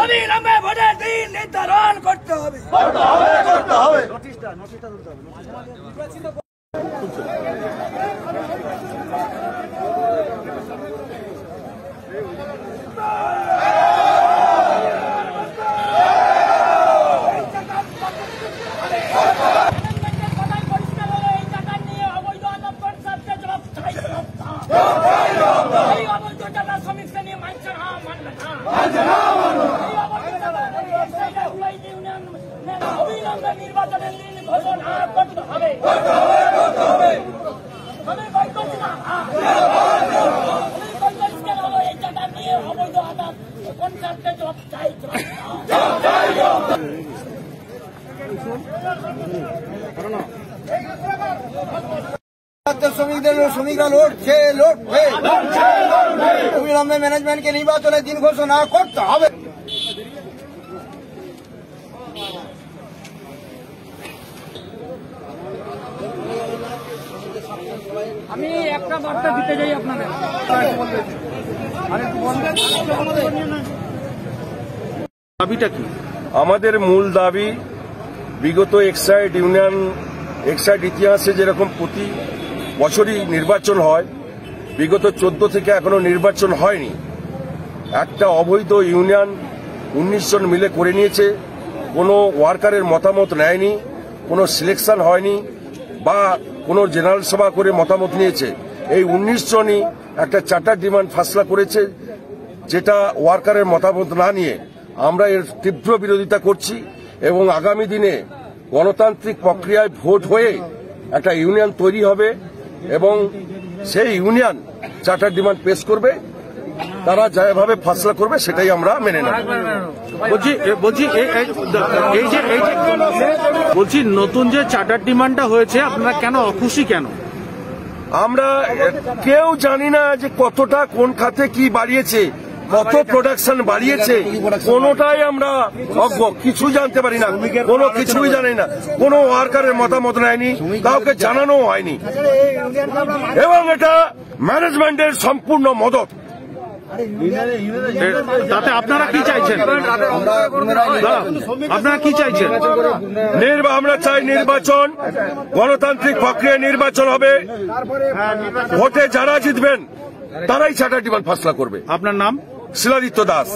অবিলম্বে ভোটের দিন নির্ধারণ করতে হবে। নির্বাচনের দিন ঘোষণা করতে হবে। এই টাকা নিয়ে অবৈধ আদালত কনসার্টে জবাব চাই। শ্রমিকরা লড়ছে অবিলম্বে ম্যানেজমেন্টকে নির্বাচনের দিন ঘোষণা করতে হবে। আমি একটা বার্তা দিতে চাই আপনাদের। দাবিটা কি? আমাদের মূল দাবি, বিগত এক্সাইড ইউনিয়ন ইতিহাসে যেরকম প্রতি বছরই নির্বাচন হয়, বিগত 14 থেকে এখনো নির্বাচন হয়নি। একটা অবৈধ ইউনিয়ন 19 জন মিলে করে নিয়েছে, কোনো ওয়ার্কারের মতামত নেয়নি, কোনো সিলেকশন হয়নি বা কোনো জেনারেল সভা করে মতামত নিয়েছে। এই 19 জনই একটা চার্টার ডিমান্ড ফাসলা করেছে, যেটা ওয়ার্কারের মতামত না নিয়ে আমরা এর তীব্র বিরোধিতা করছি এবং আগামী দিনে গণতান্ত্রিক প্রক্রিয়ায় ভোট হয়ে একটা ইউনিয়ন তৈরি হবে এবং সেই ইউনিয়ন চার্টার ডিমান্ড পেশ করবে। তারা যেভাবে ফাসলা করবে সেটাই আমরা মেনে নেব। বলছি নতুন যে চার্টার ডিমান্ডটা হয়েছে আপনারা কেন অখুশি কেন? আমরা কেউ জানি না যে কতটা কোন খাতে কি বাড়িয়েছে, কত প্রোডাকশন বাড়িয়েছে, কোনোটাই আমরা অজ্ঞ, কিছু জানতে পারি না, কোনো কিছুই জানি না। কোনো ওয়ার্কারের মতামত নেয়নি, কাউকে জানানো হয়নি এবং এটা ম্যানেজমেন্টের সম্পূর্ণ মদত। তাতে আপনারা কি চাইছেন? আপনারা কি চাইছেন? আমরা চাই নির্বাচন, গণতান্ত্রিক প্রক্রিয়ায় নির্বাচন হবে, ভোটে যারা জিতবেন তারাই চার্টার ডিমান্ড ফাসলা করবে। আপনার নাম? শিলাদিত্য দাস।